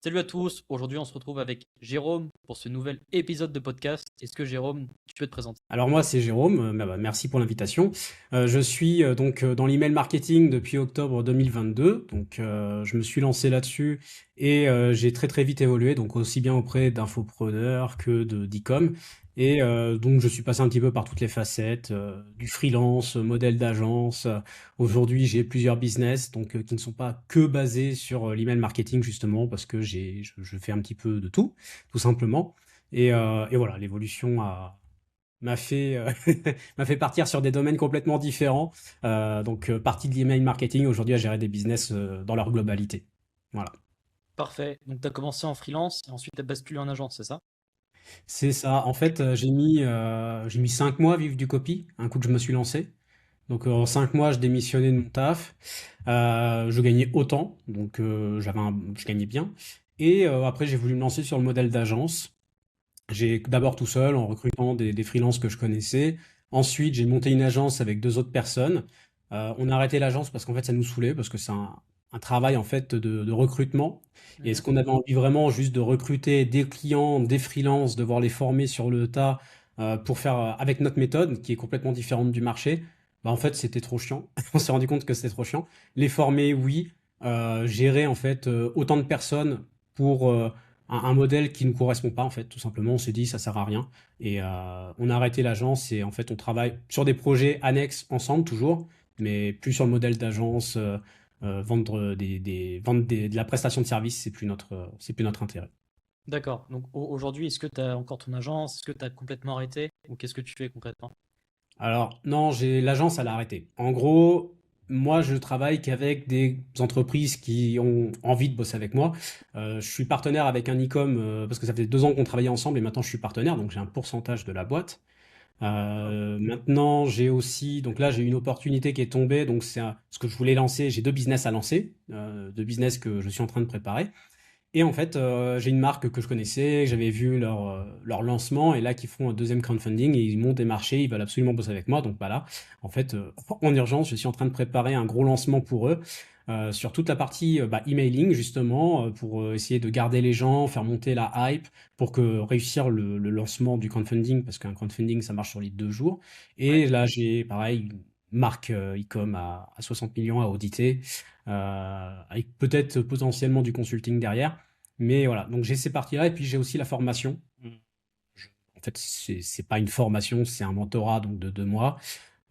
Salut à tous, aujourd'hui on se retrouve avec Jérôme pour ce nouvel épisode de podcast. Est-ce que Jérôme, tu peux te présenter? Alors moi c'est Jérôme, merci pour l'invitation. Je suis dans l'email marketing depuis octobre 2022, je me suis lancé là-dessus et j'ai très très vite évolué, donc aussi bien auprès d'infopreneurs que de d'e-com. Et donc je suis passé un petit peu par toutes les facettes, du freelance, modèle d'agence. Aujourd'hui j'ai plusieurs business qui ne sont pas que basés sur l'email marketing justement parce que je fais un petit peu de tout simplement. Et voilà, l'évolution m'a fait, m'a fait partir sur des domaines complètement différents. Partie de l'email marketing aujourd'hui à gérer des business dans leur globalité. Voilà. Parfait, donc tu as commencé en freelance et ensuite tu as basculé en agence, c'est ça? C'est ça. En fait, j'ai mis 5 mois à vivre du copy, un coup que je me suis lancé. En 5 mois, je démissionnais de mon taf. Je gagnais autant, je gagnais bien. Et après, j'ai voulu me lancer sur le modèle d'agence. J'ai d'abord tout seul en recrutant des freelances que je connaissais. Ensuite, j'ai monté une agence avec deux autres personnes. On a arrêté l'agence parce qu'en fait, ça nous saoulait, parce que c'est un travail en fait de recrutement. Et est-ce Mhm. qu'on avait envie vraiment juste de recruter des clients, des freelances, devoir les former sur le tas pour faire avec notre méthode qui est complètement différente du marché? Bah, en fait, c'était trop chiant. On s'est rendu compte que c'était trop chiant. Les former, oui. Gérer en fait autant de personnes pour un modèle qui ne nous correspond pas en fait, tout simplement. On s'est dit ça sert à rien et on a arrêté l'agence et en fait on travaille sur des projets annexes ensemble toujours, mais plus sur le modèle d'agence. Vendre de la prestation de service, c'est plus notre intérêt. D'accord, donc aujourd'hui est-ce que tu as encore ton agence? Est-ce que tu as complètement arrêté? Ou qu'est-ce que tu fais concrètement? Alors non, j'ai l'agence, elle a arrêté. En gros, moi je travaille qu'avec des entreprises qui ont envie de bosser avec moi. Je suis partenaire avec un e-com parce que ça fait 2 ans qu'on travaillait ensemble et maintenant je suis partenaire, donc j'ai un pourcentage de la boîte. Maintenant, j'ai une opportunité qui est tombée, donc ce que je voulais lancer. J'ai deux business à lancer, deux business que je suis en train de préparer. Et en fait, j'ai une marque que je connaissais, que j'avais vu leur lancement, et là, qui font un deuxième crowdfunding, et ils montent des marchés, ils veulent absolument bosser avec moi. Donc voilà, en fait, en urgence, je suis en train de préparer un gros lancement pour eux, sur toute la partie emailing, justement, pour essayer de garder les gens, faire monter la hype, pour que réussir le lancement du crowdfunding, parce qu'un crowdfunding, ça marche sur les 2 jours. Ouais. Et là, j'ai, pareil, une marque e-com à 60 millions à auditer, avec peut-être potentiellement du consulting derrière. Mais voilà, donc j'ai ces parties-là et puis j'ai aussi la formation. Je- En fait, c'est pas une formation, c'est un mentorat donc de 2 mois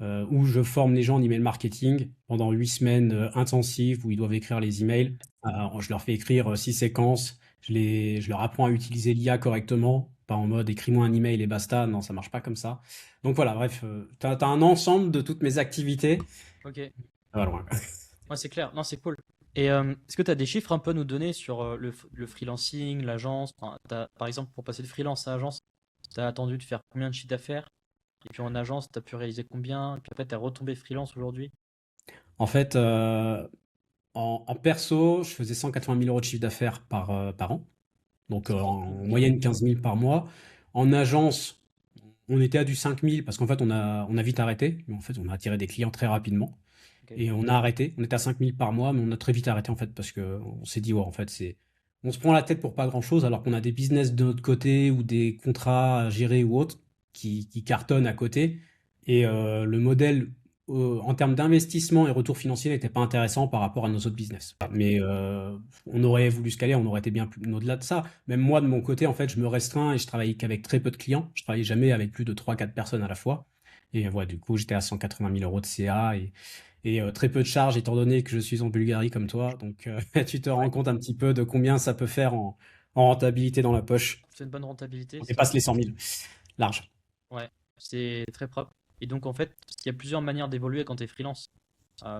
où je forme les gens en email marketing pendant 8 semaines intensives où ils doivent écrire les emails. Je leur fais écrire 6 séquences. Je leur apprends à utiliser l'IA correctement, pas en mode écris-moi un email et basta. Non, ça marche pas comme ça. Donc voilà, bref, t'as un ensemble de toutes mes activités. Ok, Ça va loin. ouais, c'est clair, non, c'est cool. Et est-ce que tu as des chiffres un peu à nous donner sur le freelancing, l'agence? Enfin, par exemple, pour passer de freelance à agence, tu as attendu de faire combien de chiffre d'affaires? Et puis en agence, tu as pu réaliser combien? Et puis après, tu as retombé freelance aujourd'hui? En fait, en perso, je faisais 180 000 euros de chiffre d'affaires par an. En 180 000. moyenne 15 000 par mois. En agence, on était à du 5 000 parce qu'en fait, on a vite arrêté. Mais en fait, on a attiré des clients très rapidement. Ok. Et on a arrêté. On était à 5 000 par mois, mais on a très vite arrêté en fait parce qu'on s'est dit, ouais, en fait, on se prend la tête pour pas grand-chose alors qu'on a des business de notre côté ou des contrats à gérer ou autres qui cartonnent à côté. Et le modèle en termes d'investissement et retour financier n'était pas intéressant par rapport à nos autres business. Mais on aurait voulu scaler, on aurait été bien plus au-delà de ça. Même moi, de mon côté, en fait, je me restreins et je travaille qu'avec très peu de clients. Je travaillais jamais avec plus de 3 4 personnes à la fois. Et voilà, du coup, j'étais à 180 000 euros de CA et très peu de charges étant donné que je suis en Bulgarie comme toi. Tu te rends Ouais, compte un petit peu de combien ça peut faire en rentabilité dans la poche. c'est une bonne rentabilité, On c'est dépasse les 100 000. Large. ouais, c'est très propre. Et donc en fait, il y a plusieurs manières d'évoluer quand tu es freelance.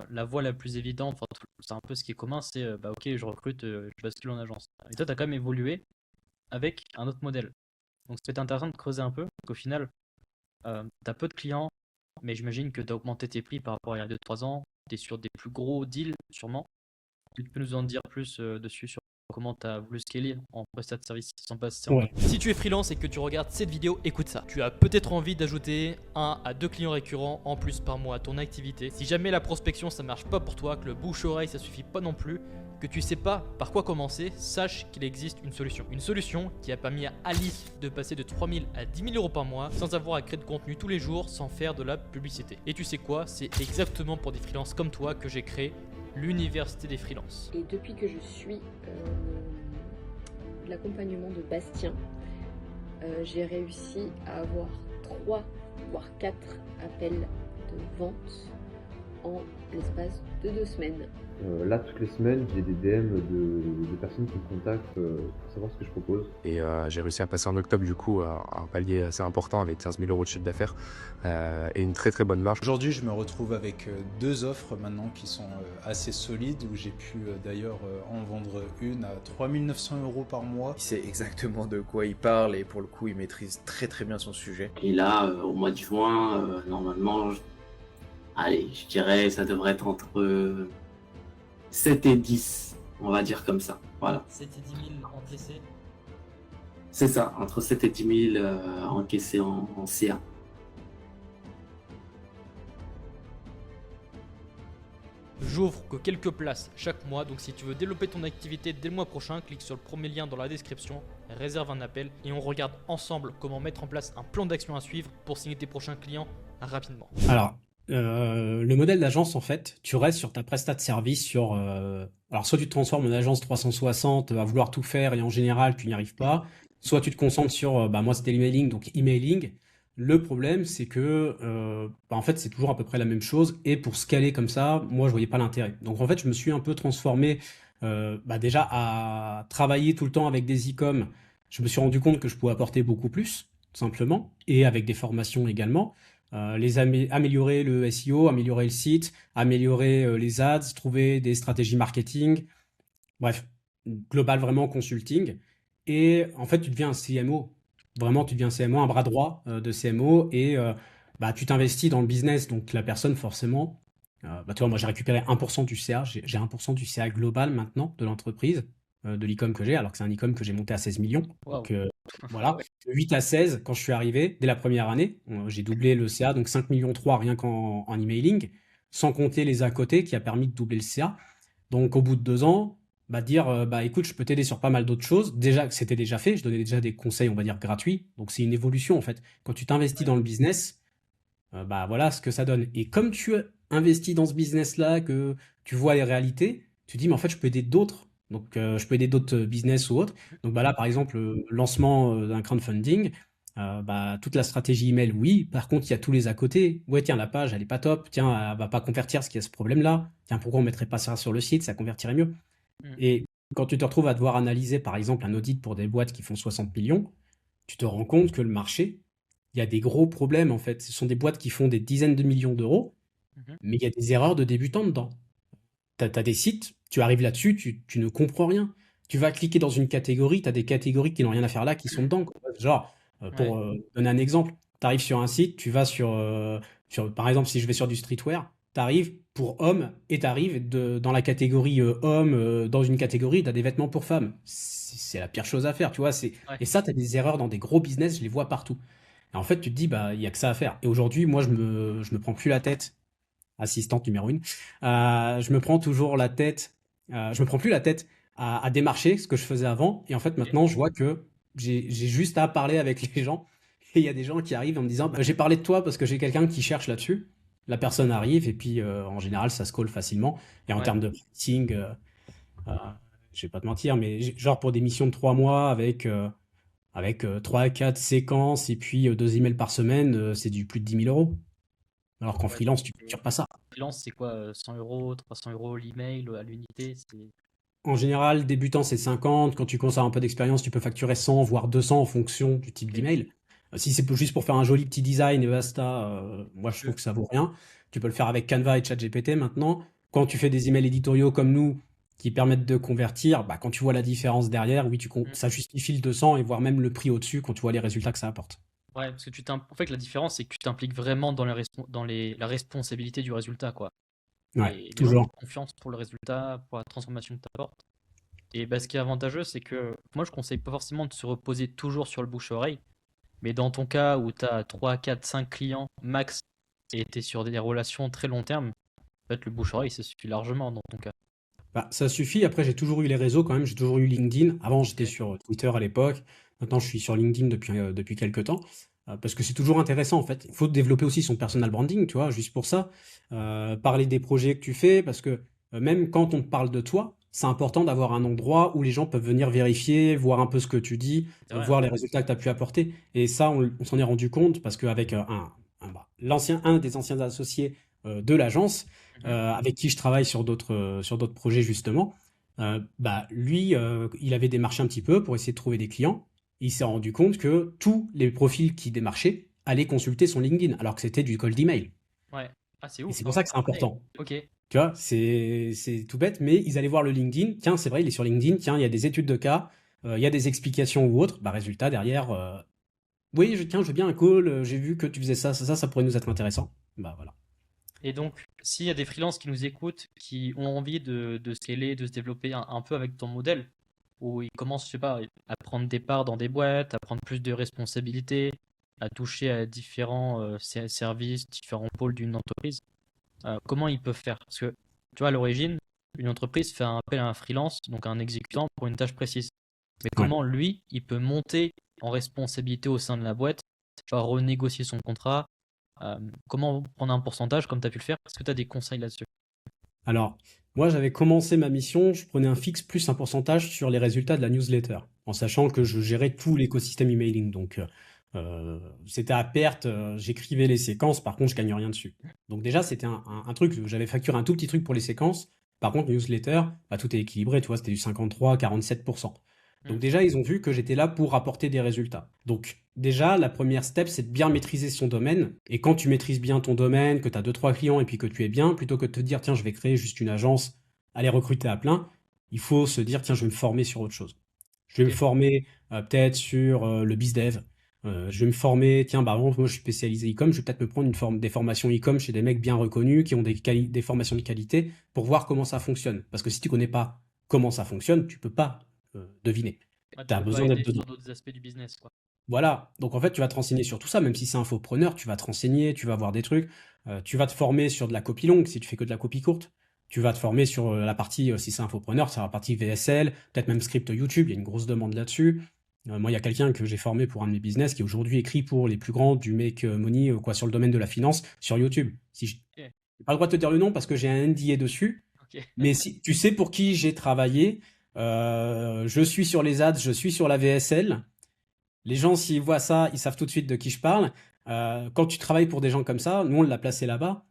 La voie la plus évidente, enfin, c'est un peu ce qui est commun, c'est bah ok, je recrute, je bascule en agence. Et toi, tu as quand même évolué avec un autre modèle. Donc c'est peut-être intéressant de creuser un peu, qu'au final, tu as peu de clients, mais j'imagine que tu as augmenté tes prix par rapport à il y a 2 3 ans. Tu es sur des plus gros deals, sûrement. Tu peux nous en dire plus dessus sur comment tu as voulu scaler en prestat de service sans passer en Ouais. agence. Si tu es freelance et que tu regardes cette vidéo, écoute ça. Tu as peut-être envie d'ajouter 1 à 2 clients récurrents en plus par mois à ton activité. Si jamais la prospection ça marche pas pour toi, que le bouche-oreille ça suffit pas non plus, que tu sais pas par quoi commencer, sache qu'il existe une solution. Une solution qui a permis à Alice de passer de 3 000 à 10 000 euros par mois sans avoir à créer de contenu tous les jours, sans faire de la publicité. Et tu sais quoi? C'est exactement pour des freelances comme toi que j'ai créé l'université des freelances. Et depuis que je suis l'accompagnement de Bastien, j'ai réussi à avoir 3 voire 4 appels de vente en l'espace de 2 semaines. Là, toutes les semaines, j'ai des DM de personnes qui me contactent pour savoir ce que je propose. Et j'ai réussi à passer en octobre, du coup, un palier assez important avec 15 000 euros de chiffre d'affaires et une très très bonne marge. Aujourd'hui, je me retrouve avec 2 offres maintenant qui sont assez solides, où j'ai pu d'ailleurs en vendre une à 3 900 euros par mois. Il sait exactement de quoi il parle et pour le coup, il maîtrise très très bien son sujet. Et là, au mois de juin, normalement, allez, je dirais ça devrait être entre 7 et 10, on va dire comme ça. Voilà. 7 et 10 000 encaissés. C'est ça, entre 7 et 10 000 encaissés en CA. J'ouvre que quelques places chaque mois, donc si tu veux développer ton activité dès le mois prochain, clique sur le premier lien dans la description, réserve un appel et on regarde ensemble comment mettre en place un plan d'action à suivre pour signer tes prochains clients rapidement. Alors, le modèle d'agence, en fait, tu restes sur ta prestat de service sur... alors, soit tu te transformes en agence 360 à vouloir tout faire et en général, tu n'y arrives pas. Soit tu te concentres sur... moi, c'était l'emailing, donc emailing. Le problème, c'est que, en fait, c'est toujours à peu près la même chose. Et pour scaler comme ça, moi, je voyais pas l'intérêt. Donc, en fait, je me suis un peu transformé déjà à travailler tout le temps avec des e-com. Je me suis rendu compte que je pouvais apporter beaucoup plus, tout simplement, et avec des formations également. Améliorer le SEO, améliorer le site, améliorer les ads, trouver des stratégies marketing. Bref, global vraiment consulting. Et en fait, tu deviens un CMO. Vraiment, tu deviens un CMO, un bras droit de CMO et tu t'investis dans le business. Donc, la personne, forcément, tu vois, moi, j'ai récupéré 1% du CA. J'ai 1% du CA global maintenant de l'entreprise, de l'e-com que j'ai, alors que c'est un e-com que j'ai monté à 16 millions. Wow. Donc, voilà, de 8 à 16, quand je suis arrivé, dès la première année, j'ai doublé le CA, donc 5,3 millions rien qu'en emailing, sans compter les à côté qui a permis de doubler le CA. Donc, au bout de 2 ans, dire écoute, je peux t'aider sur pas mal d'autres choses. Déjà, c'était déjà fait, je donnais déjà des conseils, on va dire, gratuits. Donc, c'est une évolution, en fait. Quand tu t'investis dans le business, voilà ce que ça donne. Et comme tu investis dans ce business-là, que tu vois les réalités, tu dis, mais en fait, je peux aider d'autres. Donc, je peux aider d'autres business ou autres. Donc, là, par exemple, le lancement d'un crowdfunding, toute la stratégie email, oui. Par contre, il y a tous les à côté. Ouais, tiens, la page, elle est pas top. Tiens, elle va pas convertir parce qu'il y a ce problème-là. Tiens, pourquoi on mettrait pas ça sur le site? Ça convertirait mieux. Et quand tu te retrouves à devoir analyser, par exemple, un audit pour des boîtes qui font 60 millions, tu te rends compte que le marché, il y a des gros problèmes, en fait. Ce sont des boîtes qui font des dizaines de millions d'euros, mais il y a des erreurs de débutants dedans. Tu as des sites, tu arrives là-dessus, tu ne comprends rien. Tu vas cliquer dans une catégorie, tu as des catégories qui n'ont rien à faire là, qui sont dedans, quoi. Genre, pour donner un exemple, tu arrives sur un site, tu vas sur, par exemple, si je vais sur du streetwear, tu arrives pour hommes et tu arrives dans la catégorie hommes, dans une catégorie, tu as des vêtements pour femmes. C'est la pire chose à faire, tu vois. Et ça, tu as des erreurs dans des gros business, je les vois partout. Et en fait, tu te dis, il n'y a que ça à faire. Et aujourd'hui, moi, je me prends plus la tête. Assistante numéro 1. Je me prends toujours la tête. Je me prends plus la tête à démarcher ce que je faisais avant. Et en fait, maintenant, je vois que j'ai juste à parler avec les gens. Et il y a des gens qui arrivent en me disant, j'ai parlé de toi parce que j'ai quelqu'un qui cherche là-dessus. La personne arrive et puis en général, ça se colle facilement. Et en termes de pricing, je vais pas te mentir, mais genre pour des missions de 3 mois avec 3 à 4 séquences et puis 2 emails par semaine, c'est du plus de 10 000 euros. Alors qu'en freelance, tu ne factures pas ça. Freelance, c'est quoi 100 euros, 300 euros l'email à l'unité? En général, débutant, c'est 50. Quand tu commences à avoir un peu d'expérience, tu peux facturer 100, voire 200 en fonction du type d'email. Si c'est juste pour faire un joli petit design et basta, moi je trouve que ça vaut rien. Tu peux le faire avec Canva et ChatGPT maintenant. Quand tu fais des emails éditoriaux comme nous, qui permettent de convertir, quand tu vois la différence derrière, oui, ça justifie le 200 et voire même le prix au-dessus quand tu vois les résultats que ça apporte. Ouais, parce que en fait, la différence, c'est que tu t'impliques vraiment dans la responsabilité du résultat, quoi. Ouais, et toujours. Confiance pour le résultat, pour la transformation que tu apportes. Et ce qui est avantageux, c'est que moi, je conseille pas forcément de se reposer toujours sur le bouche-oreille. Mais dans ton cas où tu as 3, 4, 5 clients max et tu es sur des relations très long terme, en fait, le bouche-oreille, ça suffit largement dans ton cas. Bah, ça suffit. Après, j'ai toujours eu les réseaux quand même. J'ai toujours eu LinkedIn. Avant, j'étais Ok. sur Twitter à l'époque. Maintenant, je suis sur LinkedIn depuis quelques temps. Parce que c'est toujours intéressant, en fait. Il faut développer aussi son personal branding, tu vois, juste pour ça. Parler des projets que tu fais, parce que même quand on te parle de toi, c'est important d'avoir un endroit où les gens peuvent venir vérifier, voir un peu ce que tu dis, C'est vrai, hein. voir les résultats que tu as pu apporter. Et ça, on s'en est rendu compte parce qu'avec un des anciens associés de l'agence, Mhm. avec qui je travaille sur d'autres projets justement, bah, lui, il avait démarché un petit peu pour essayer de trouver des clients. Il s'est rendu compte que tous les profils qui démarchaient allaient consulter son LinkedIn, alors que c'était du cold email. Ouais. Ah, c'est Et ouf, c'est pour hein. ça que c'est Ouais. important. Ok. Tu vois, c'est tout bête, mais ils allaient voir le LinkedIn. Tiens, c'est vrai, il est sur LinkedIn. Tiens, il y a des études de cas, il y a des explications ou autres. Bah, résultat, derrière, oui, tiens, je veux bien un call. J'ai vu que tu faisais ça pourrait nous être intéressant. Bah voilà. Et donc, s'il y a des freelances qui nous écoutent, qui ont envie de scaler, de se développer un peu avec ton modèle, où ils commencent, je sais pas, à prendre des parts dans des boîtes, à prendre plus de responsabilités, à toucher à différents services, différents pôles d'une entreprise, comment ils peuvent faire? Parce que, tu vois, à l'origine, une entreprise fait un appel à un freelance, donc à un exécutant, pour une tâche précise. Mais Ouais. comment lui, il peut monter en responsabilité au sein de la boîte, tu vois, renégocier son contrat, comment prendre un pourcentage comme tu as pu le faire? Est-ce que tu as des conseils là-dessus? Alors, moi, j'avais commencé ma mission, je prenais un fixe plus un pourcentage sur les résultats de la newsletter, en sachant que je gérais tout l'écosystème emailing. Donc, c'était à perte, j'écrivais les séquences, par contre, je gagnais rien dessus. Donc déjà, c'était un truc, j'avais facturé un tout petit truc pour les séquences. Par contre, newsletter, bah, tout est équilibré, tu vois, c'était du 53-47%. Donc Hmm. déjà, ils ont vu que j'étais là pour apporter des résultats. Donc déjà, la première step, c'est de bien maîtriser son domaine. Et quand tu maîtrises bien ton domaine, que tu as deux, trois clients et puis que tu es bien, plutôt que de te dire, tiens, je vais créer juste une agence, aller recruter à plein, il faut se dire, tiens, je vais me former sur autre chose. Je vais me Ok. former peut-être sur le BizDev. Je vais me former, tiens, bah, moi, je suis spécialisé e-com, je vais peut-être me prendre des formations e-com chez des mecs bien reconnus qui ont des formations de qualité pour voir comment ça fonctionne. Parce que si tu connais pas comment ça fonctionne, tu peux pas deviner. Ouais, Tu tu as peux pas besoin d'être aider dedans. sur d'autres aspects du business, quoi. Voilà, donc en fait, tu vas te renseigner sur tout ça, même si c'est infopreneur, tu vas te renseigner, tu vas voir des trucs, tu vas te former sur de la copie longue si tu fais que de la copie courte. Tu vas te former sur la partie, si c'est infopreneur, c'est la partie VSL, peut-être même script YouTube, il y a une grosse demande là-dessus. Moi, il y a quelqu'un que j'ai formé pour un de mes business qui aujourd'hui écrit pour les plus grands du make money, quoi, sur le domaine de la finance, sur YouTube. Si j'ai Ok. pas le droit de te dire le nom parce que j'ai un NDA dessus, Ok. mais si tu sais pour qui j'ai travaillé, je suis sur les ads, je suis sur la VSL. Les gens, s'ils voient ça, ils savent tout de suite de qui je parle. Quand tu travailles pour des gens comme ça, nous on l'a placé là-bas.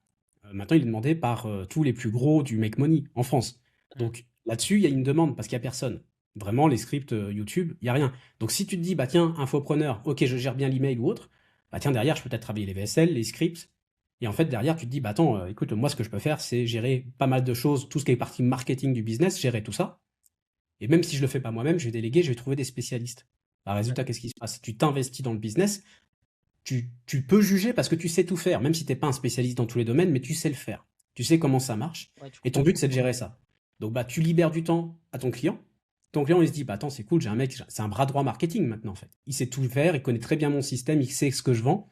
Maintenant, il est demandé par tous les plus gros du make money en France. Hmm. Donc là-dessus, il y a une demande parce qu'il n'y a personne. Vraiment, les scripts YouTube, il n'y a rien. Donc si tu te dis, bah tiens, infopreneur, ok, je gère bien l'email ou autre, bah tiens, derrière, je peux peut-être travailler les VSL, les scripts. Et en fait, derrière, tu te dis, bah attends, écoute, moi, ce que je peux faire, c'est gérer pas mal de choses, tout ce qui est partie marketing du business, gérer tout ça. Et même si je le fais pas moi-même, je vais déléguer, je vais trouver des spécialistes. Par Ouais. résultat, qu'est-ce qui se passe? Tu t'investis dans le business, tu peux juger parce que tu sais tout faire, même si tu n'es pas un spécialiste dans tous les domaines, mais tu sais le faire. Tu sais comment ça marche. Ouais, tu Et ton comprends but, c'est de pourquoi. gérer ça. Donc, bah, tu libères du temps à ton client. Ton client, il se dit, bah, attends, c'est cool, j'ai un mec, c'est un bras droit marketing maintenant, en fait. Il sait tout faire, il connaît très bien mon système, il sait ce que je vends.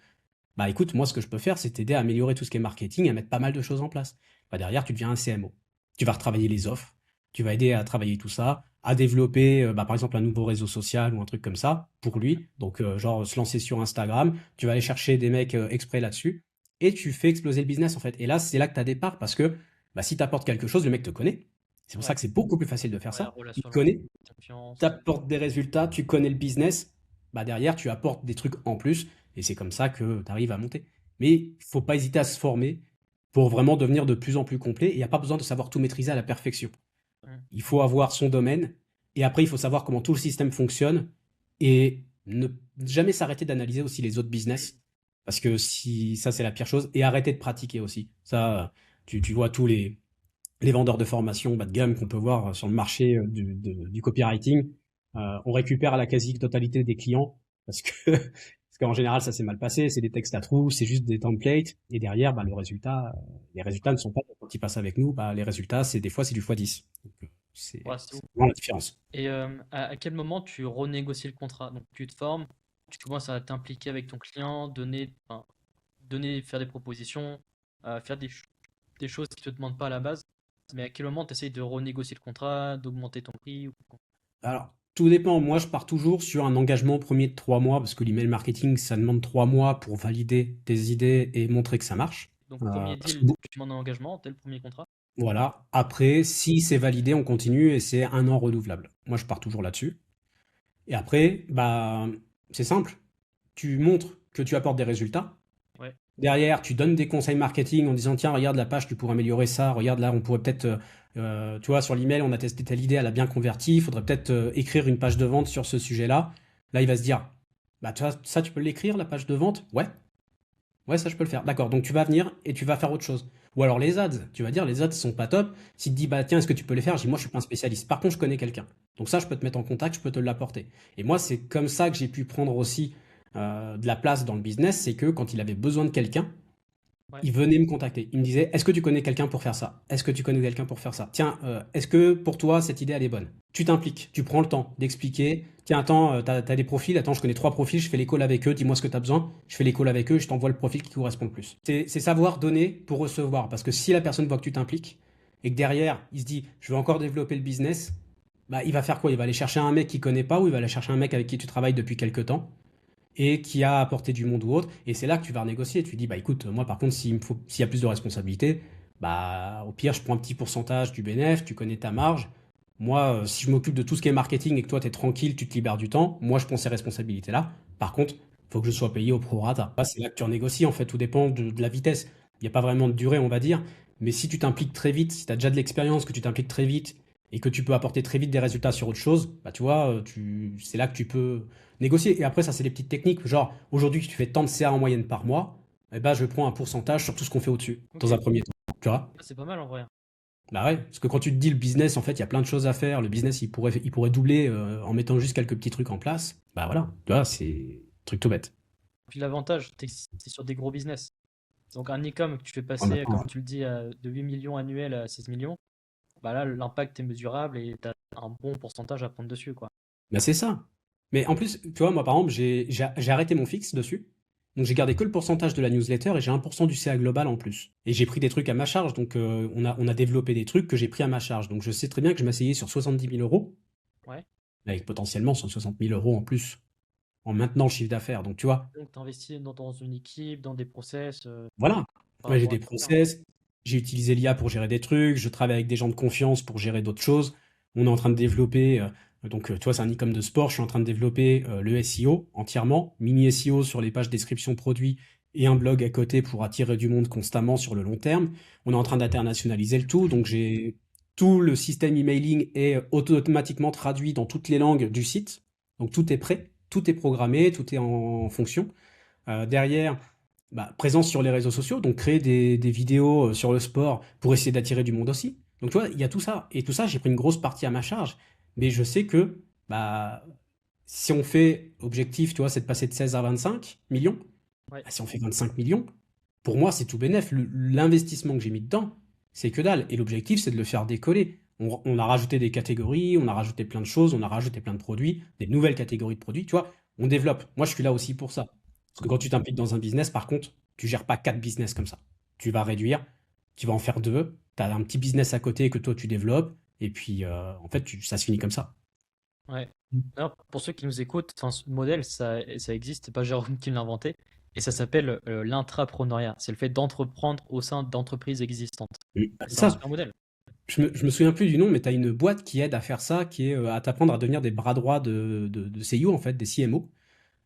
Bah, écoute, moi, ce que je peux faire, c'est t'aider à améliorer tout ce qui est marketing, à mettre pas mal de choses en place. Bah, derrière, tu deviens un CMO. Tu vas retravailler les offres, tu vas aider à travailler tout ça, à développer, bah, par exemple, un nouveau réseau social ou un truc comme ça pour lui. Donc, genre, se lancer sur Instagram, tu vas aller chercher des mecs exprès là-dessus et tu fais exploser le business, en fait. Et là, c'est là que tu as des parts parce que bah, si tu apportes quelque chose, le mec te connaît. C'est pour ça Ouais. que c'est beaucoup plus facile de faire Ouais, ça. Il te relationnel, connaît, confiance. t'apportes des résultats, tu connais le business, bah derrière, tu apportes des trucs en plus, et c'est comme ça que tu arrives à monter. Mais il faut pas hésiter à se former pour vraiment devenir de plus en plus complet, et il n'y a pas besoin de savoir tout maîtriser à la perfection. Hmm. Il faut avoir son domaine, et après, il faut savoir comment tout le système fonctionne, et ne jamais s'arrêter d'analyser aussi les autres business, parce que si ça, c'est la pire chose, et arrêter de pratiquer aussi. Ça, tu vois tous les vendeurs de formation bas de gamme qu'on peut voir sur le marché du copywriting, on récupère la quasi-totalité des clients parce que parce qu'en général ça s'est mal passé, c'est des textes à trous, c'est juste des templates et derrière bah, les résultats ne sont pas quand ils passent avec nous, bah, les résultats c'est des fois c'est du x10. Donc, Ouais, c'est c'est ouf. vraiment la différence. Et à quel moment tu renégocies le contrat? Donc tu te formes, tu commences à t'impliquer avec ton client, faire des propositions, faire des choses qui te demandent pas à la base. Mais à quel moment tu essayes de renégocier le contrat, d'augmenter ton prix Alors, tout dépend. Moi, je pars toujours sur un engagement premier de 3 mois parce que l'email marketing, ça demande 3 mois pour valider tes idées et montrer que ça marche. Donc, premier Parce que deal, tu demandes un engagement, tel premier contrat. voilà. Après, si c'est validé, on continue et c'est 1 an renouvelable. Moi, je pars toujours là-dessus. Et après, bah, c'est simple. Tu montres que tu apportes des résultats. Ouais. Derrière, tu donnes des conseils marketing en disant, tiens, regarde la page, tu pourrais améliorer ça. Regarde là, on pourrait peut-être, tu vois, sur l'email, on a testé telle idée, elle a bien converti. Il faudrait peut-être écrire une page de vente sur ce sujet-là. Là, il va se dire, bah, tu vois, ça, tu peux l'écrire, la page de vente? Ouais. Ouais, ça, je peux le faire. D'accord. Donc, tu vas venir et tu vas faire autre chose. Ou alors les ads. Tu vas dire, les ads sont pas top. S'il te dit, bah, tiens, est-ce que tu peux les faire? Je dis, moi, je suis pas un spécialiste. Par contre, je connais quelqu'un. Donc, ça, je peux te mettre en contact, je peux te l'apporter. Et moi, c'est comme ça que j'ai pu prendre aussi de la place dans le business. C'est que quand il avait besoin de quelqu'un, Ouais. il venait me contacter. Il me disait, est-ce que tu connais quelqu'un pour faire ça? Est-ce que tu connais quelqu'un pour faire ça? Tiens, est-ce que pour toi, cette idée, elle est bonne? Tu t'impliques, tu prends le temps d'expliquer. Tiens, attends, t'as des profils, attends, je connais 3 profils, je fais les calls avec eux, dis-moi ce que tu as besoin, je fais les calls avec eux, je t'envoie le profil qui correspond le plus. C'est savoir donner pour recevoir, parce que si la personne voit que tu t'impliques, et que derrière, il se dit, je veux encore développer le business, bah, il va faire quoi? Il va aller chercher un mec qu'il connaît pas, ou il va aller chercher un mec avec qui tu travailles depuis quelques temps, et qui a apporté du monde ou autre, et c'est là que tu vas renégocier. Tu dis, bah écoute, moi par contre, s'il y a plus de responsabilités, bah au pire, je prends un petit pourcentage du bénéfice, tu connais ta marge. Moi, si je m'occupe de tout ce qui est marketing et que toi, tu es tranquille, tu te libères du temps, moi, je prends ces responsabilités-là. Par contre, il faut que je sois payé au prorata. Là, c'est là que tu renégocies, en fait, tout dépend de la vitesse. Il n'y a pas vraiment de durée, on va dire, mais si tu t'impliques très vite, si tu as déjà de l'expérience, que tu t'impliques très vite, et que tu peux apporter très vite des résultats sur autre chose, bah tu vois, c'est là que tu peux négocier. Et après, ça, c'est des petites techniques. Genre, aujourd'hui, tu fais tant de CA en moyenne par mois, eh ben, je prends un pourcentage sur tout ce qu'on fait au-dessus, dans un premier temps. Tu vois? C'est pas mal en vrai. Bah ouais, parce que quand tu te dis le business, en fait, il y a plein de choses à faire. Le business, il pourrait doubler en mettant juste quelques petits trucs en place. Bah voilà, tu vois, c'est un truc tout bête. Puis l'avantage, c'est sur des gros business. Donc un e-com que tu fais On passer, attend. comme tu le dis, de 8 millions annuels à 16 millions, bah là, l'impact est mesurable et tu as un bon pourcentage à prendre dessus, quoi. Bah c'est ça. Mais en plus, tu vois, moi, par exemple, j'ai arrêté mon fixe dessus. Donc j'ai gardé que le pourcentage de la newsletter et j'ai 1% du CA global en plus. Et j'ai pris des trucs à ma charge, donc on a développé des trucs que j'ai pris à ma charge. Donc je sais très bien que je m'asseyais sur 70 000 euros, Ouais. avec potentiellement 160 000 euros en plus en maintenant le chiffre d'affaires. Donc tu vois, Donc tu investis dans une équipe, dans des process voilà. par Moi j'ai rapport à des ton terme. process, j'ai utilisé l'IA pour gérer des trucs, je travaille avec des gens de confiance pour gérer d'autres choses. On est en train de développer, donc tu vois, c'est un e-com de sport, je suis en train de développer le SEO entièrement, mini SEO sur les pages description produits et un blog à côté pour attirer du monde constamment sur le long terme. On est en train d'internationaliser le tout, donc j'ai tout le système emailing est automatiquement traduit dans toutes les langues du site. Donc tout est prêt, tout est programmé, tout est en fonction. Derrière, bah, présence sur les réseaux sociaux, donc créer des vidéos sur le sport pour essayer d'attirer du monde aussi. Donc tu vois, il y a tout ça. Et tout ça, j'ai pris une grosse partie à ma charge. Mais je sais que bah, si on fait objectif, tu vois, c'est de passer de 16 à 25 millions. Ouais. Bah, si on fait 25 millions, pour moi, c'est tout bénef. L'investissement que j'ai mis dedans, c'est que dalle. Et l'objectif, c'est de le faire décoller. On a rajouté des catégories, on a rajouté plein de choses, on a rajouté plein de produits, des nouvelles catégories de produits. Tu vois, on développe. Moi, je suis là aussi pour ça. Parce que quand tu t'impliques dans un business, par contre, tu gères pas 4 business comme ça. Tu vas réduire, tu vas en faire 2, tu as un petit business à côté que toi tu développes, et puis en fait, ça se finit comme ça. Ouais. Alors, pour ceux qui nous écoutent, enfin, ce modèle, ça existe, c'est pas Jérôme qui l'a inventé, et ça s'appelle l'intrapreneuriat. C'est le fait d'entreprendre au sein d'entreprises existantes. C'est C'est un ça. super modèle. Je me souviens plus du nom, mais tu as une boîte qui aide à faire ça, qui est à t'apprendre à devenir des bras droits de CIO, en fait, des CMO.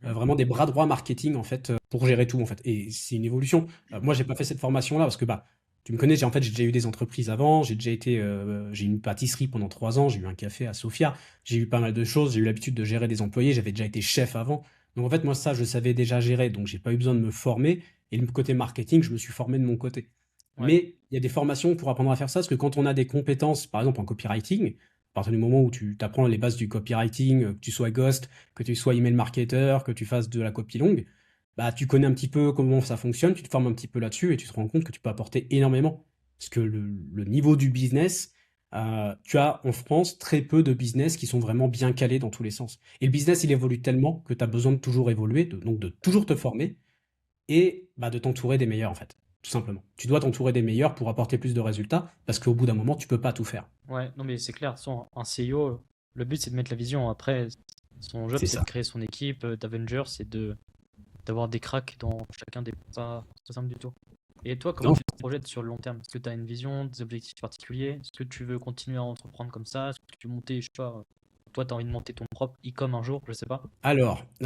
Vraiment des bras droits marketing, en fait, pour gérer tout, en fait. Et c'est une évolution. Moi, j'ai pas fait cette formation-là parce que, bah, tu me connais, en fait, j'ai déjà eu des entreprises avant, j'ai eu une pâtisserie pendant 3 ans, j'ai eu un café à Sofia, j'ai eu pas mal de choses, j'ai eu l'habitude de gérer des employés, j'avais déjà été chef avant. Donc, en fait, moi, ça, je savais déjà gérer, donc j'ai pas eu besoin de me former. Et le côté marketing, je me suis formé de mon côté. Ouais. Mais il y a des formations pour apprendre à faire ça, parce que quand on a des compétences, par exemple en copywriting, à partir du moment où tu apprends les bases du copywriting, que tu sois ghost, que tu sois email marketer, que tu fasses de la copie longue, bah tu connais un petit peu comment ça fonctionne, tu te formes un petit peu là-dessus et tu te rends compte que tu peux apporter énormément. Parce que le niveau du business, tu as en France très peu de business qui sont vraiment bien calés dans tous les sens. Et le business, il évolue tellement que tu as besoin de toujours évoluer, donc de toujours te former et bah, de t'entourer des meilleurs en fait. tout simplement. Tu dois t'entourer des meilleurs pour apporter plus de résultats, parce qu'au bout d'un moment, tu peux pas tout faire. Ouais, non mais c'est clair, un CEO, le but c'est de mettre la vision. Après, son job C'est c'est ça. de créer son équipe d'Avengers, c'est d'avoir des cracks dans chacun des. C'est pas simple du tout. Et toi, comment Non, tu te projettes sur le long terme? Est-ce que tu as une vision, des objectifs particuliers? Est-ce que tu veux continuer à entreprendre comme ça? Est-ce que tu veux monter, je sais pas, toi tu as envie de monter ton propre e-com un jour, je sais pas. alors, il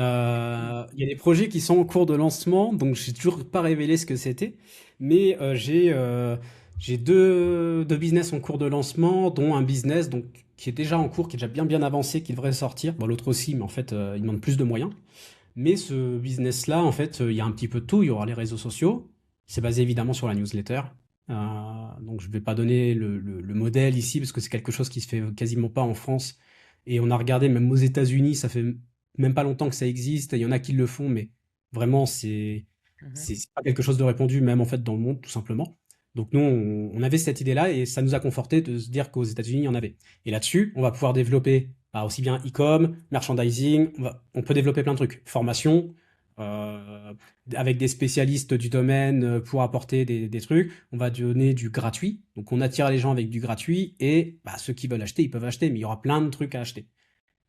y a des projets qui sont en cours de lancement, donc j'ai toujours pas révélé ce que c'était, mais j'ai deux business en cours de lancement, dont un business donc, qui est déjà en cours, qui est déjà bien avancé, qui devrait sortir. Bon, l'autre aussi, mais en fait, il demande plus de moyens. Mais ce business-là, en fait, il y a un petit peu de tout. Il y aura les réseaux sociaux. C'est basé évidemment sur la newsletter. Donc, je ne vais pas donner le modèle ici parce que c'est quelque chose qui se fait quasiment pas en France. Et on a regardé même aux États-Unis, ça fait même pas longtemps que ça existe. Il y en a qui le font, mais vraiment, Mhm. c'est pas quelque chose de répandu, même en fait dans le monde, tout simplement. Donc nous, on avait cette idée-là et ça nous a conforté de se dire qu'aux États-Unis, il y en avait. Et là-dessus, on va pouvoir développer aussi bien e-com, merchandising, on peut développer plein de trucs. Formation, euh, avec des spécialistes du domaine pour apporter des trucs. On va donner du gratuit. Donc on attire les gens avec du gratuit et ceux qui veulent acheter, ils peuvent acheter, mais il y aura plein de trucs à acheter.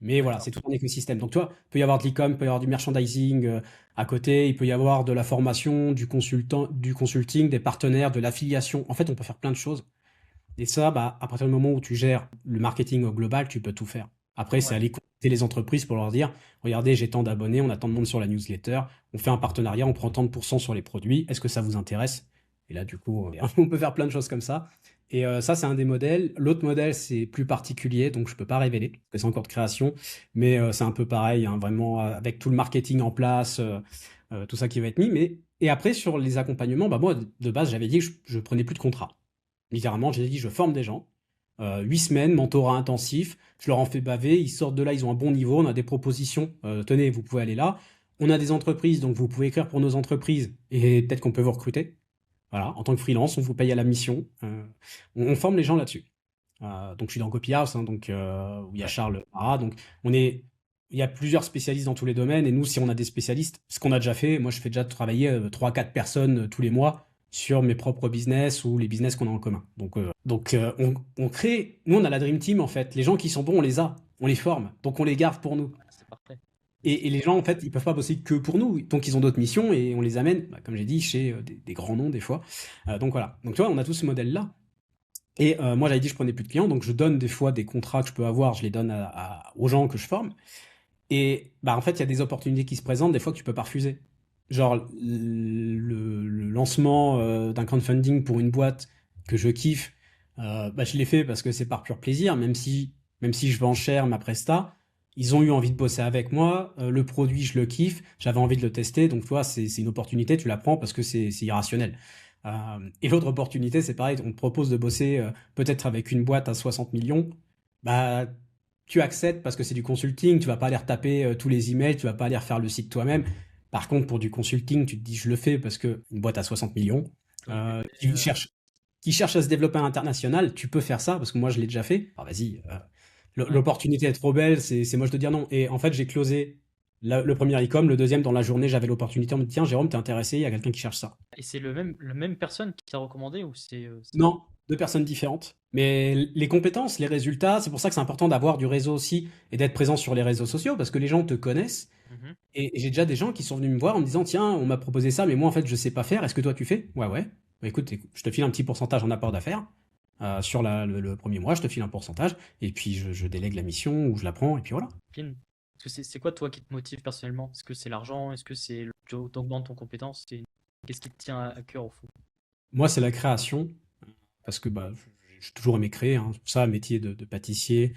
Mais voilà, D'accord. c'est tout un écosystème. Donc, tu vois, il peut y avoir de l'e-com, il peut y avoir du merchandising à côté, il peut y avoir de la formation, du consulting, des partenaires, de l'affiliation. En fait, on peut faire plein de choses. Et ça, à partir du moment où tu gères le marketing au global, tu peux tout faire. Après, c'est Ouais. aller contacter les entreprises pour leur dire, regardez, j'ai tant d'abonnés, on a tant de monde sur la newsletter, on fait un partenariat, on prend tant de pourcents sur les produits, est-ce que ça vous intéresse? Et là, du coup, on peut faire plein de choses comme ça. Et ça, c'est un des modèles. L'autre modèle, c'est plus particulier, donc je peux pas révéler, parce que c'est encore de création, mais c'est un peu pareil, hein, vraiment, avec tout le marketing en place, tout ça qui va être mis. Et après, sur les accompagnements, moi, de base, j'avais dit que je prenais plus de contrats. Littéralement, j'ai dit, je forme des gens. 8 semaines, mentorat intensif. Je leur en fais baver. Ils sortent de là, ils ont un bon niveau. On a des propositions. Tenez, vous pouvez aller là. On a des entreprises, donc vous pouvez écrire pour nos entreprises et peut-être qu'on peut vous recruter. Voilà, en tant que freelance, on vous paye à la mission. On forme les gens là-dessus. Donc je suis dans Copy House, hein, donc, où il y a Ouais. Charles Marat. Donc il y a plusieurs spécialistes dans tous les domaines. Et nous, si on a des spécialistes, ce qu'on a déjà fait, moi je fais déjà travailler 3-4 personnes tous les mois sur mes propres business ou les business qu'on a en commun. On crée, nous on a la Dream Team en fait. Les gens qui sont bons, on les a, on les forme, donc on les garde pour nous. C'est parfait. Et les gens, en fait, ils peuvent pas bosser que pour nous. Donc, ils ont d'autres missions et on les amène, comme j'ai dit, chez des grands noms des fois. Donc, voilà. Donc, tu vois, on a tout ce modèle-là. Et moi, j'avais dit, je prenais plus de clients. Donc, je donne des fois des contrats que je peux avoir, je les donne aux gens que je forme. Et en fait, il y a des opportunités qui se présentent, des fois que tu peux pas refuser. Genre, le lancement d'un crowdfunding pour une boîte que je kiffe, je l'ai fait parce que c'est par pur plaisir, même si je vends cher ma presta. Ils ont eu envie de bosser avec moi, le produit, je le kiffe, j'avais envie de le tester, donc tu vois, c'est une opportunité, tu la prends parce que c'est irrationnel. Et l'autre opportunité, c'est pareil, on te propose de bosser peut-être avec une boîte à 60 millions, bah tu acceptes parce que c'est du consulting, tu vas pas aller retaper tous les emails, tu vas pas aller refaire le site toi-même. Par contre, pour du consulting, tu te dis je le fais parce que une boîte à 60 millions, Ton budget, qui cherche à se développer à l'international, tu peux faire ça parce que moi je l'ai déjà fait. Ah, vas-y, ouais. l'opportunité est trop belle, c'est moche de dire non. Et en fait, j'ai closé le premier e-com, le deuxième dans la journée, j'avais l'opportunité. On me dit tiens, Jérôme, t'es intéressé, il y a quelqu'un qui cherche ça. Et c'est la même personne qui t'a recommandé ou c'est- Non, deux personnes différentes. Mais les compétences, les résultats, c'est pour ça que c'est important d'avoir du réseau aussi et d'être présent sur les réseaux sociaux parce que les gens te connaissent. Mhm. Et j'ai déjà des gens qui sont venus me voir en me disant tiens, on m'a proposé ça, mais moi en fait je sais pas faire. Est-ce que toi tu fais? Ouais, ouais. Bah, écoute, je te file un petit pourcentage en apport d'affaires sur le premier mois, je te file un pourcentage et puis je délègue la mission ou je la prends et puis voilà. Clean. Est-ce que c'est quoi toi qui te motive personnellement? Est-ce que c'est l'argent? Est-ce que tu augmentes ton compétence? Qu'est-ce qui te tient à cœur au fond? Moi, c'est la création parce que j'ai toujours aimé créer, hein. Ça, métier de pâtissier.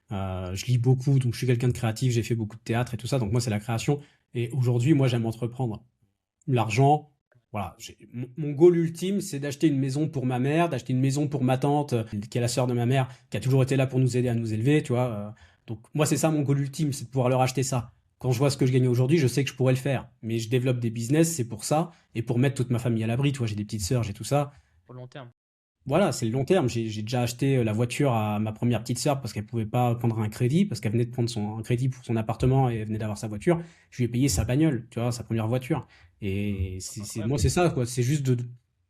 Je lis beaucoup, donc je suis quelqu'un de créatif. J'ai fait beaucoup de théâtre et tout ça, donc moi, c'est la création. Et aujourd'hui, moi, j'aime entreprendre. L'argent, voilà. Mon goal ultime, c'est d'acheter une maison pour ma mère, d'acheter une maison pour ma tante, qui est la sœur de ma mère, qui a toujours été là pour nous aider à nous élever, tu vois. Donc moi, c'est ça mon goal ultime, c'est de pouvoir leur acheter ça. Quand je vois ce que je gagne aujourd'hui, je sais que je pourrais le faire. Mais je développe des business, c'est pour ça, et pour mettre toute ma famille à l'abri. Tu vois, j'ai des petites sœurs, j'ai tout ça. Au long terme. Voilà, c'est le long terme. J'ai déjà acheté la voiture à ma première petite sœur parce qu'elle pouvait pas prendre un crédit, parce qu'elle venait de prendre un crédit pour son appartement et elle venait d'avoir sa voiture. Je lui ai payé sa bagnole, tu vois, sa première voiture. Et moi, Incroyable. c'est ça, quoi. C'est juste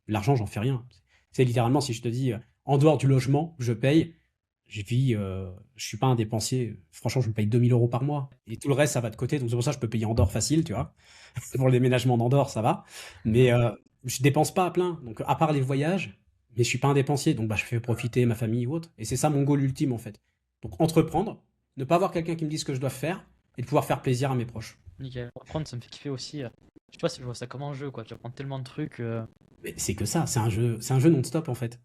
L'argent, j'en fais rien. C'est littéralement, si je te dis, en dehors du logement, je paye, je vis, je suis pas un dépensier. Franchement, je me paye 2 000 € par mois. Et tout le reste, ça va de côté. Donc c'est pour ça que je peux payer Andorre facile, tu vois. Pour le déménagement d'Andorre, ça va. Mais je dépense pas à plein. Donc à part les voyages, mais je suis pas un dépensier. Donc bah, je fais profiter ma famille ou autre. Et c'est ça mon goal ultime, en fait. Donc entreprendre, ne pas avoir quelqu'un qui me dise ce que je dois faire et de pouvoir faire plaisir à mes proches. Nickel. Apprendre, ça me fait kiffer aussi. Je sais pas si je vois ça comme un jeu, quoi. Tu apprends tellement de trucs. Mais c'est que ça, c'est un jeu non-stop, en fait.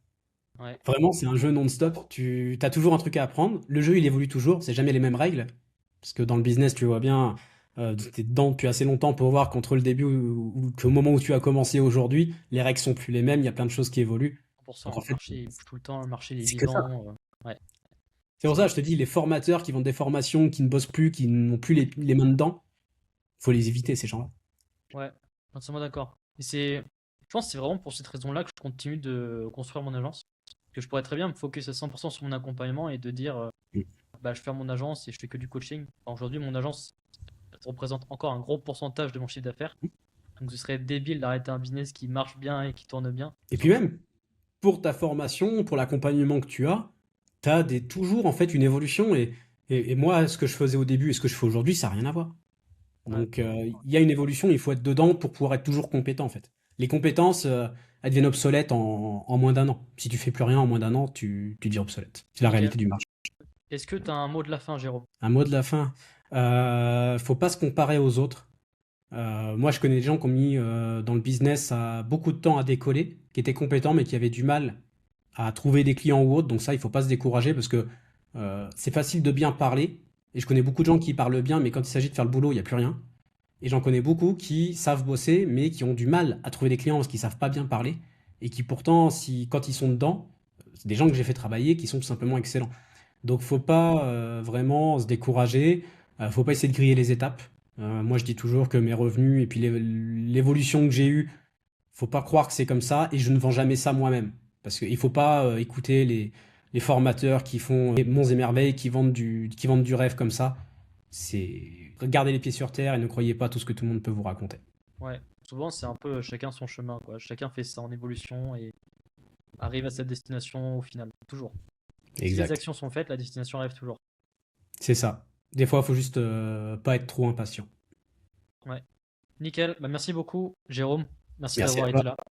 Ouais. Vraiment, c'est un jeu non-stop. Tu as toujours un truc à apprendre. Le jeu, il évolue toujours. C'est jamais les mêmes règles. Parce que dans le business, tu vois bien, tu es dedans depuis assez longtemps pour voir qu'entre le début ou qu'au moment où tu as commencé aujourd'hui, les règles sont plus les mêmes. Il y a plein de choses qui évoluent. 100%, Donc en le fait, marché il bouge tout le temps, le marché il est c'est que ça. vivant. Ouais. C'est pour ça que je te dis, les formateurs qui vendent des formations, qui ne bossent plus, qui n'ont plus les mains dedans, faut les éviter, ces gens-là. Ouais, entièrement d'accord. Et je pense que c'est vraiment pour cette raison-là que je continue de construire mon agence. Que je pourrais très bien me focus à 100% sur mon accompagnement et de dire, Mm. bah, je ferme mon agence et je fais que du coaching. Enfin, aujourd'hui, mon agence représente encore un gros pourcentage de mon chiffre d'affaires. Donc ce serait débile d'arrêter un business qui marche bien et qui tourne bien. Et puis même, pour ta formation, pour l'accompagnement que tu as toujours en fait une évolution. Et moi, ce que je faisais au début et ce que je fais aujourd'hui, ça n'a rien à voir. Ouais. Donc il y a une évolution, il faut être dedans pour pouvoir être toujours compétent en fait. Les compétences, elles deviennent obsolètes en moins d'un an. Si tu fais plus rien en moins d'un an, tu deviens obsolète. C'est la Nickel. réalité du marché. Est-ce que tu as un mot de la fin, Jérôme? Un mot de la fin. Faut pas se comparer aux autres. Moi, je connais des gens qui ont mis dans le business beaucoup de temps à décoller, qui étaient compétents mais qui avaient du mal à trouver des clients ou autres. Donc ça, il faut pas se décourager parce que c'est facile de bien parler. Et je connais beaucoup de gens qui parlent bien, mais quand il s'agit de faire le boulot, il n'y a plus rien. Et j'en connais beaucoup qui savent bosser, mais qui ont du mal à trouver des clients parce qu'ils savent pas bien parler. Et qui pourtant, quand ils sont dedans, c'est des gens que j'ai fait travailler qui sont tout simplement excellents. Donc faut pas vraiment se décourager. Faut pas essayer de griller les étapes. Moi, je dis toujours que mes revenus et puis l'évolution que j'ai eue, faut pas croire que c'est comme ça. Et je ne vends jamais ça moi-même. Parce qu'il faut pas écouter les formateurs qui font des monts et merveilles, qui vendent du rêve comme ça. C'est gardez les pieds sur terre et ne croyez pas tout ce que tout le monde peut vous raconter. Ouais, souvent c'est un peu chacun son chemin, quoi. Chacun fait ça en évolution et arrive à sa destination au final, toujours. Si les Exact. actions sont faites, la destination arrive toujours. C'est ça. Des fois, il faut juste pas être trop impatient. Ouais. Nickel, bah, merci beaucoup, Jérôme. Merci Merci d'avoir à été toi. là.